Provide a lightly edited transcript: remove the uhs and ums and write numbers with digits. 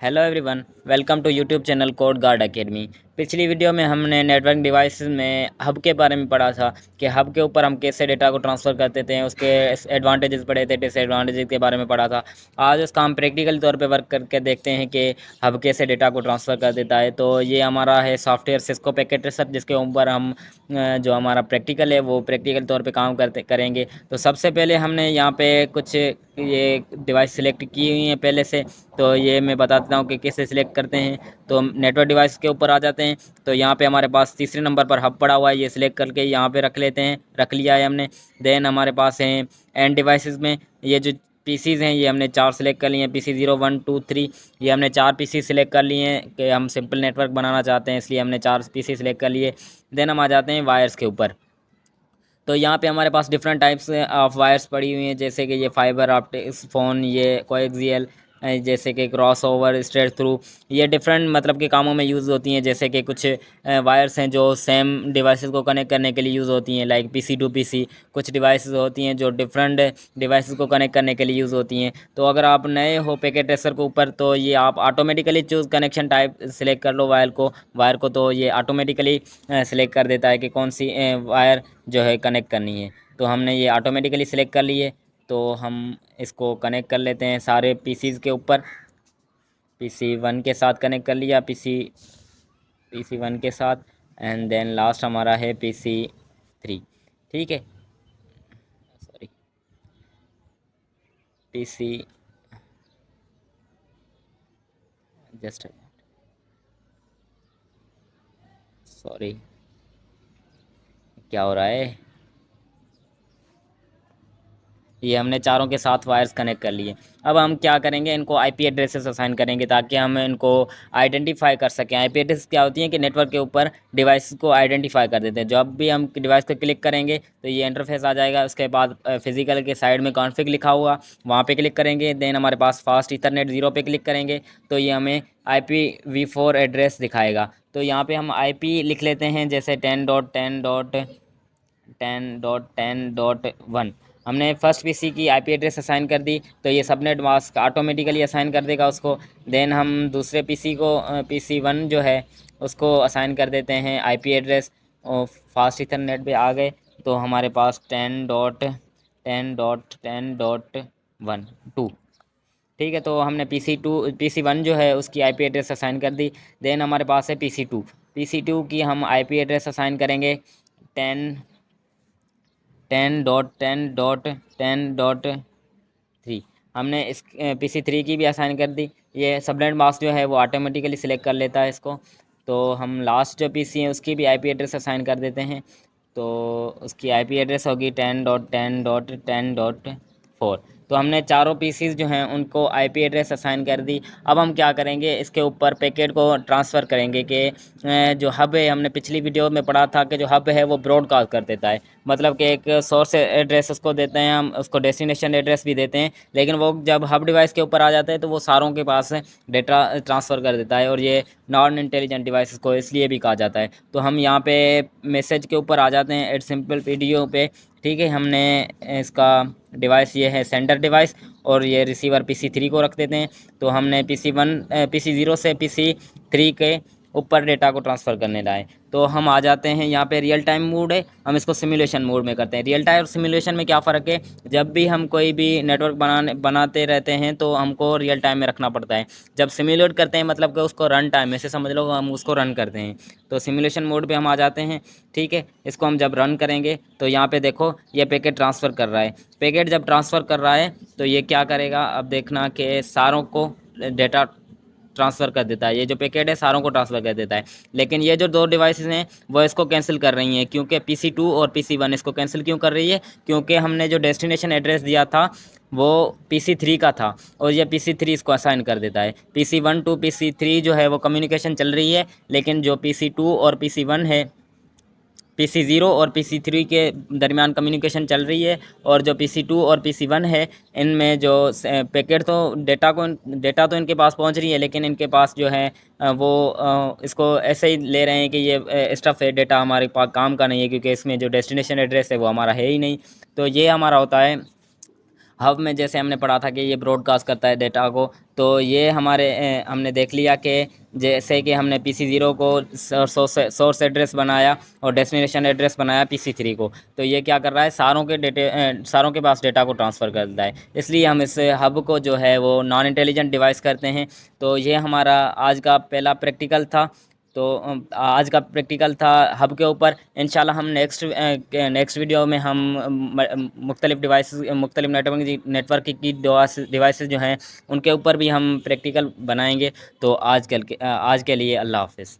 Hello everyone, welcome to YouTube channel code guard academy. पिछली video में हमने network device में हब के बारे में पढ़ा था कि हब के ऊपर हम कैसे डेटा को ट्रांसफ़र करते थे, उसके एडवांटेजेस पढ़े थे, डिसएडवांटेजेस के बारे में पढ़ा था। आज उसका हम प्रैक्टिकल तौर पे वर्क करके देखते हैं कि हब कैसे डेटा को ट्रांसफ़र कर देता है। तो ये हमारा है सॉफ्टवेयर सिस्को पैकेट ट्रेसर, जिसके ऊपर हम जो हमारा प्रैक्टिकल है वो प्रैक्टिकल तौर पे काम करेंगे। तो सबसे पहले हमने यहाँ पे कुछ ये डिवाइस सिलेक्ट की हुई हैं पहले से। तो ये मैं बता देता हूँ कि कैसे सिलेक्ट करते हैं। तो हम नेटवर्क डिवाइस के ऊपर आ जाते हैं। तो यहाँ पे हमारे पास तीसरे नंबर पर हब पड़ा हुआ है, ये सिलेक्ट करके यहाँ पे रख लेते हैं, रख लिया है हमने। देन हमारे पास है एंड डिवाइसेस में ये जो पीसीज हैं, ये हमने 4 सिलेक्ट कर लिए हैं। पीसी 0 1 2 3 ये हमने 4 पीसी सिलेक्ट कर लिए हैं कि हम सिंपल नेटवर्क बनाना चाहते हैं, इसलिए हमने 4 पीसी सिलेक्ट कर लिए। देन हम आ जाते हैं वायर्स के ऊपर। तो यहाँ पे हमारे पास डिफरेंट टाइप्स ऑफ वायर्स पड़ी हुई हैं, जैसे कि ये फाइबर ऑप्टिक्स फ़ोन, ये कोएक्सियल, जैसे कि क्रॉस ओवर, स्ट्रेट थ्रू, ये डिफरेंट मतलब के कामों में यूज़ होती हैं। जैसे कि कुछ वायर्स हैं जो सेम डिवाइसेस को कनेक्ट करने के लिए यूज़ होती हैं, लाइक पीसी टू पीसी। कुछ डिवाइसेस होती हैं जो डिफरेंट डिवाइसेस को कनेक्ट करने के लिए यूज़ होती हैं। तो अगर आप नए हो पैकेट ट्रेसर के ऊपर, तो ये आप automatically choose connection type select कर लो वायर को, तो ये ऑटोमेटिकली सिलेक्ट कर देता है कि कौन सी वायर जो है कनेक्ट करनी है। तो हमने ये ऑटोमेटिकली सिलेक्ट कर लिए। तो हम इसको कनेक्ट कर लेते हैं सारे पीसीज़ के ऊपर। पीसी 1 के साथ कनेक्ट कर लिया, पीसी 1 के साथ। एंड देन लास्ट हमारा है पीसी 3। ठीक है, सॉरी, पीसी जस्ट सॉरी, क्या हो रहा है। ये हमने चारों के साथ वायर्स कनेक्ट कर लिए। अब हम क्या करेंगे, इनको आईपी एड्रेसेस असाइन करेंगे ताकि हम इनको आइडेंटिफाई कर सकें। आईपी एड्रेस क्या होती है कि नेटवर्क के ऊपर डिवाइस को आइडेंटिफाई कर देते हैं। जब भी हम डिवाइस को क्लिक करेंगे तो ये इंटरफेस आ जाएगा। उसके बाद फिजिकल के साइड में कॉन्फ़िग लिखा हुआ, वहाँ पे क्लिक करेंगे। देन हमारे पास फास्ट ईथरनेट 0 पे क्लिक करेंगे तो ये हमें IPv4 एड्रेस दिखाएगा। तो यहाँ पे हम IP लिख लेते हैं, जैसे 10.10.10.10.1। हमने फर्स्ट पीसी की आईपी एड्रेस असाइन कर दी, तो ये सबनेट मास्क ऑटोमेटिकली असाइन कर देगा उसको। देन हम दूसरे पीसी को पीसी 1 जो है उसको असाइन कर देते हैं आईपी एड्रेस। और फास्ट इथरनेट पे आ गए तो हमारे पास 10.10.10.1 2। ठीक है, तो हमने पीसी 1 जो है उसकी आईपी एड्रेस असाइन कर दी। देन हमारे पास है पीसी 2 की हम आईपी एड्रेस असाइन करेंगे 10.10.10.3। हमने इस पीसी 3 की भी असाइन कर दी। ये सबनेट मास्क जो है वो ऑटोमेटिकली सिलेक्ट कर लेता है इसको। तो हम लास्ट जो पीसी है उसकी भी आईपी एड्रेस असाइन कर देते हैं। तो उसकी आईपी एड्रेस होगी 10.10.10.4। तो हमने चारों पीसीज जो हैं उनको आईपी एड्रेस असाइन कर दी। अब हम क्या करेंगे, इसके ऊपर पैकेट को ट्रांसफ़र करेंगे कि जो हब है, हमने पिछली वीडियो में पढ़ा था कि जो हब है वो ब्रॉडकास्ट कर देता है। मतलब कि एक सोर्स एड्रेस उसको देते हैं, हम उसको डेस्टिनेशन एड्रेस भी देते हैं, लेकिन वो जब हब डिवाइस के ऊपर आ जाता है तो वो सारों के पास डेटा ट्रांसफ़र कर देता है। और ये नॉन इंटेलिजेंट डिवाइसेस को इसलिए भी कहा जाता है। तो हम यहाँ पे मैसेज के ऊपर आ जाते हैं, एट सिंपल पीडीओ पे। ठीक है, हमने इसका डिवाइस ये है सेंडर डिवाइस, और ये रिसीवर पीसी 3 को रख देते हैं। तो हमने पीसी 0 से पीसी 3 के ऊपर डेटा को ट्रांसफ़र करने लाए। तो हम आ जाते हैं यहाँ पे रियल टाइम मोड है, हम इसको सिमुलेशन मोड में करते हैं। रियल टाइम और सिमुलेशन में क्या फ़र्क है, जब भी हम कोई भी नेटवर्क बनाते रहते हैं तो हमको रियल टाइम में रखना पड़ता है। जब सिमुलेट करते हैं मतलब कि उसको रन टाइम में से समझ लो, हम उसको रन करते हैं। तो सिमुलेशन मोड पे हम आ जाते हैं। ठीक है, इसको हम जब रन करेंगे तो यहाँ पे देखो ये पैकेट ट्रांसफ़र कर रहा है। पैकेट जब ट्रांसफ़र कर रहा है तो ये क्या करेगा, अब देखना कि सारों को डेटा ट्रांसफ़र कर देता है। ये जो पैकेट है सारों को ट्रांसफ़र कर देता है। लेकिन ये जो दो डिवाइसेस हैं वो इसको कैंसिल कर रही हैं, क्योंकि पीसी 2 और पीसी 1 इसको कैंसिल क्यों कर रही है, क्योंकि हमने जो डेस्टिनेशन एड्रेस दिया था वो पीसी 3 का था, और ये पीसी 3 इसको असाइन कर देता है। पीसी 1 टू पीसी 3 जो है वो कम्युनिकेशन चल रही है, लेकिन जो पीसी 2 और पीसी 1 है, पीसी 0 और पीसी 3 के दरमियान कम्युनिकेशन चल रही है। और जो पीसी 2 और पीसी 1 है, इनमें जो पैकेट तो डेटा तो इनके पास पहुंच रही है, लेकिन इनके पास जो है वो इसको ऐसे ही ले रहे हैं कि ये स्टफ़ है, डेटा हमारे पास काम का नहीं है, क्योंकि इसमें जो डेस्टिनेशन एड्रेस है वो हमारा है ही नहीं। तो ये हमारा होता है हब में जैसे हमने पढ़ा था कि ये ब्रॉडकास्ट करता है डेटा को, तो ये हमारे हमने देख लिया कि जैसे कि हमने PC0 को सोर्स एड्रेस बनाया और डेस्टिनेशन एड्रेस बनाया PC3 को, तो ये क्या कर रहा है, सारों के पास डेटा को ट्रांसफ़र कर रहा है। इसलिए हम इस हब को जो है वो नॉन इंटेलिजेंट डिवाइस करते हैं। तो ये हमारा आज का पहला प्रैक्टिकल था। तो आज का प्रैक्टिकल था हब के ऊपर। इंशाल्लाह हम नेक्स्ट वीडियो में हम मुख्तलिफ नेटवर्क की डिवाइसेस जो हैं उनके ऊपर भी हम प्रैक्टिकल बनाएंगे। तो आज के लिए अल्लाह हाफ़िज़।